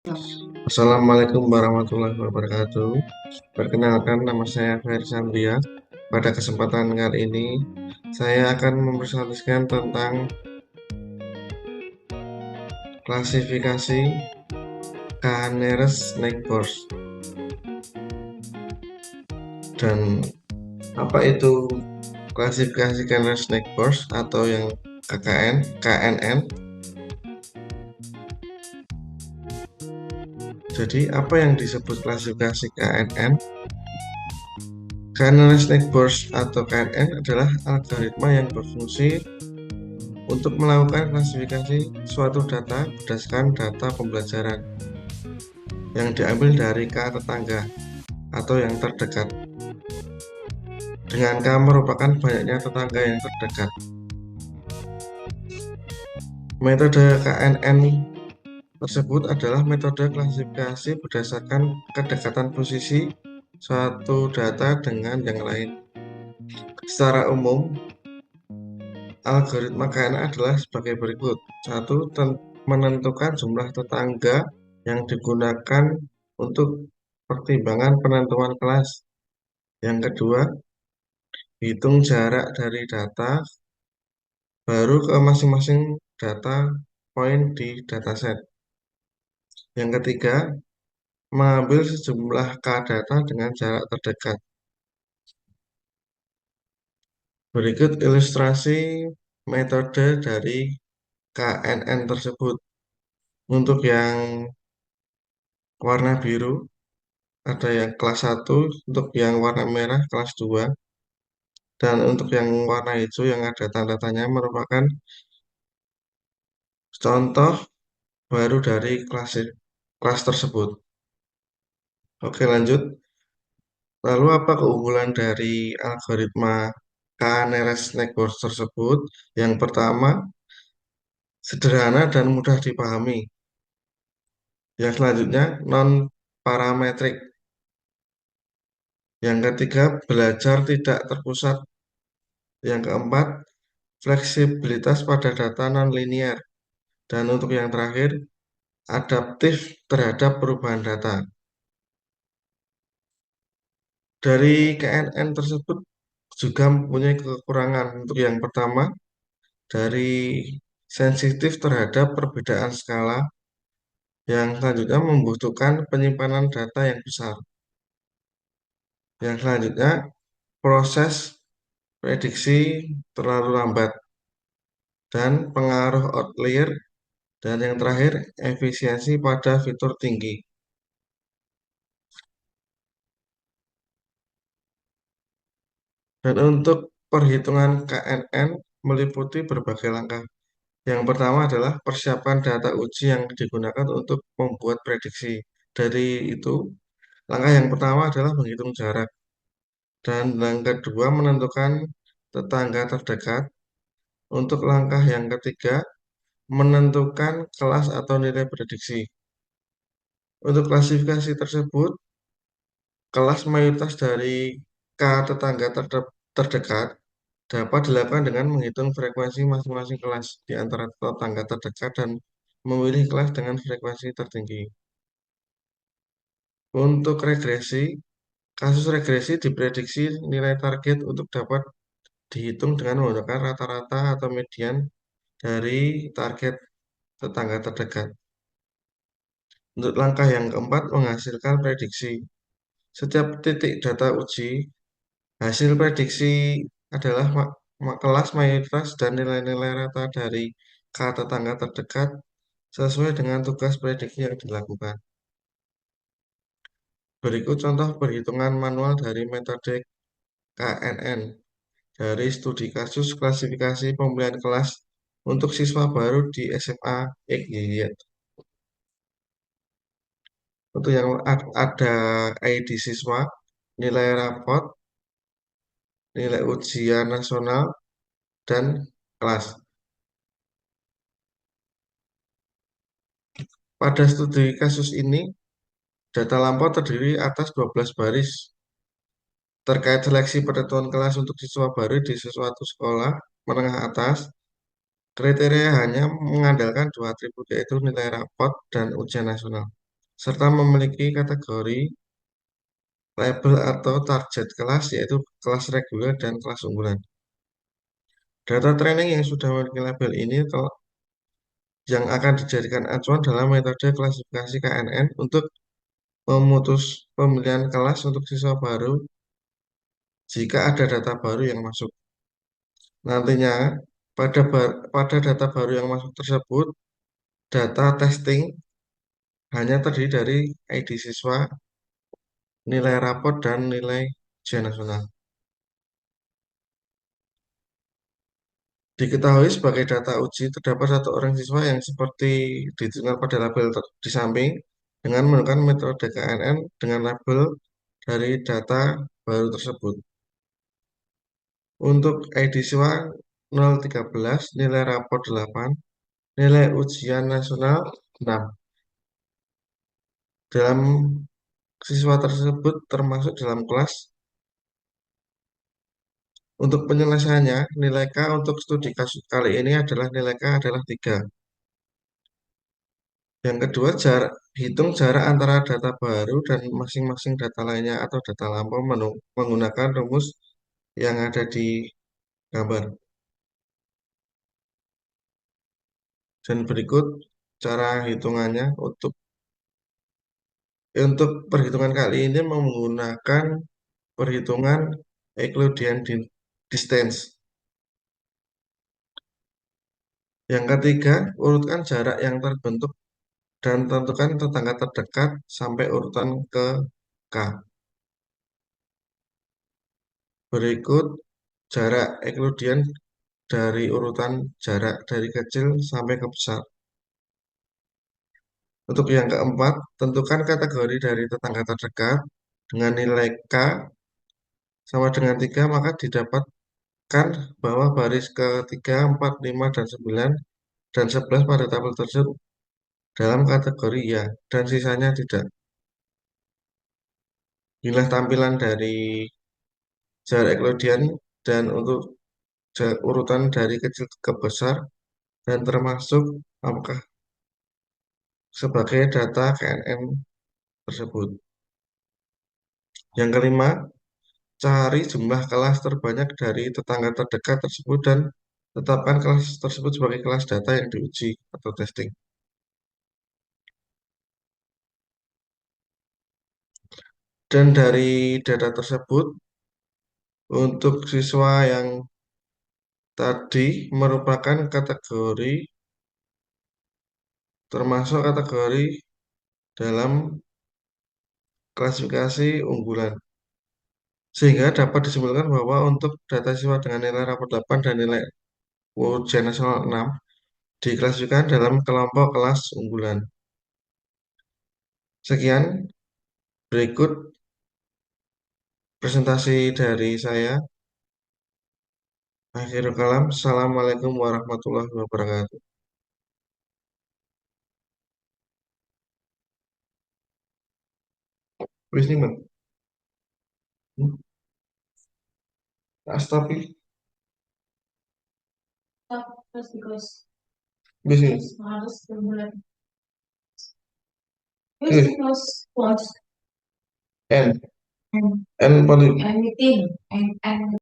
Assalamualaikum warahmatullahi wabarakatuh. Perkenalkan, nama saya Ferry Sambria. Pada kesempatan kali ini, saya akan mempresentasikan tentang klasifikasi K-nearest neighbors dan apa itu klasifikasi K-nearest neighbors atau yang KNN. Jadi, apa yang disebut klasifikasi KNN? K-nearest neighbors atau KNN adalah algoritma yang berfungsi untuk melakukan klasifikasi suatu data berdasarkan data pembelajaran yang diambil dari K tetangga atau yang terdekat, dengan K merupakan banyaknya tetangga yang terdekat. Metode KNN tersebut adalah metode klasifikasi berdasarkan kedekatan posisi suatu data dengan yang lain. Secara umum, algoritma KNN adalah sebagai berikut. 1. Menentukan jumlah tetangga yang digunakan untuk pertimbangan penentuan kelas. Yang kedua, hitung jarak dari data baru ke masing-masing data poin di dataset. Yang ketiga, mengambil sejumlah K data dengan jarak terdekat. Berikut ilustrasi metode dari KNN tersebut. Untuk yang warna biru, ada yang kelas 1, untuk yang warna merah kelas 2, dan untuk yang warna hijau yang ada tanda tanya merupakan contoh baru dari kelas tersebut. Oke, lanjut. Lalu apa keunggulan dari algoritma K-nearest neighbors tersebut? Yang pertama, sederhana dan mudah dipahami. Yang selanjutnya, non-parametrik. Yang ketiga, belajar tidak terpusat. Yang keempat, fleksibilitas pada data non-linear. Dan untuk yang terakhir, adaptif terhadap perubahan data. Dari KNN tersebut juga mempunyai kekurangan. Untuk yang pertama, dari sensitif terhadap perbedaan skala, yang selanjutnya membutuhkan penyimpanan data yang besar. Yang selanjutnya, proses prediksi terlalu lambat dan pengaruh outlier, dan yang terakhir, efisiensi pada fitur tinggi. Dan untuk perhitungan KNN meliputi berbagai langkah. Yang pertama adalah persiapan data uji yang digunakan untuk membuat prediksi. Dari itu, langkah yang pertama adalah menghitung jarak. Dan yang kedua, menentukan tetangga terdekat. Untuk langkah yang ketiga, menentukan kelas atau nilai prediksi. Untuk klasifikasi tersebut, kelas mayoritas dari K tetangga terdekat dapat dilakukan dengan menghitung frekuensi masing-masing kelas di antara tetangga terdekat dan memilih kelas dengan frekuensi tertinggi. Untuk regresi, kasus regresi diprediksi nilai target untuk dapat dihitung dengan menggunakan rata-rata atau median dari target tetangga terdekat. Untuk langkah yang keempat, menghasilkan prediksi. Setiap titik data uji, hasil prediksi adalah kelas mayoritas dan nilai-nilai rata dari K tetangga terdekat sesuai dengan tugas prediksi yang dilakukan. Berikut contoh perhitungan manual dari metode KNN dari studi kasus klasifikasi pemilihan kelas untuk siswa baru di SMA XYY. Untuk yang ada ID siswa, nilai rapot, nilai ujian nasional, dan kelas. Pada studi kasus ini, data lampau terdiri atas 12 baris terkait seleksi penentuan kelas untuk siswa baru di sesuatu sekolah menengah atas. Kriteria hanya mengandalkan dua atribut, yaitu nilai rapot dan ujian nasional. serta memiliki kategori label atau target kelas, yaitu kelas reguler dan kelas unggulan. Data training yang sudah memiliki label ini yang akan dijadikan acuan dalam metode klasifikasi KNN untuk memutus pemilihan kelas untuk siswa baru jika ada data baru yang masuk. Nantinya, pada data baru yang masuk tersebut, data testing hanya terdiri dari ID siswa, nilai rapot, dan nilai ujian nasional. Diketahui sebagai data uji, terdapat satu orang siswa yang seperti ditunjukkan pada label di samping dengan menggunakan metode KNN dengan label dari data baru tersebut. Untuk ID siswa 013, nilai rapor 8, nilai ujian nasional 6. Dalam siswa tersebut termasuk dalam kelas. Untuk penyelesaiannya, nilai K untuk studi kasus kali ini adalah nilai K adalah 3. Yang kedua, hitung jarak antara data baru dan masing-masing data lainnya atau data lampau menggunakan rumus yang ada di gambar. Dan berikut cara hitungannya untuk perhitungan kali ini menggunakan perhitungan Euclidean distance. Yang ketiga, urutkan jarak yang terbentuk dan tentukan tetangga terdekat sampai urutan ke K. Berikut jarak Euclidean dari urutan jarak dari kecil sampai ke besar. Untuk yang keempat, tentukan kategori dari tetangga terdekat dengan nilai K sama dengan 3, maka didapatkan bahwa baris ke-3, 4, 5, dan 9, dan 11 pada tabel tersebut dalam kategori ya, dan sisanya tidak. Inilah tampilan dari jarak Euclidean dan untuk urutan dari kecil ke besar dan termasuk apakah sebagai data KNN tersebut. Yang kelima, cari jumlah kelas terbanyak dari tetangga terdekat tersebut dan tetapkan kelas tersebut sebagai kelas data yang diuji atau testing. Dan dari data tersebut, untuk siswa yang tadi merupakan kategori termasuk kategori dalam klasifikasi unggulan. Sehingga dapat disimpulkan bahwa untuk data siswa dengan nilai rapor 8 dan nilai ujian nasional 6 diklasifikasikan dalam kelompok kelas unggulan. Sekian, berikut presentasi dari saya. Akhirul kalam, Assalamualaikum warahmatullahi wabarakatuh. Wis nih, Bang. Astafi. Wis nih. N. N paling.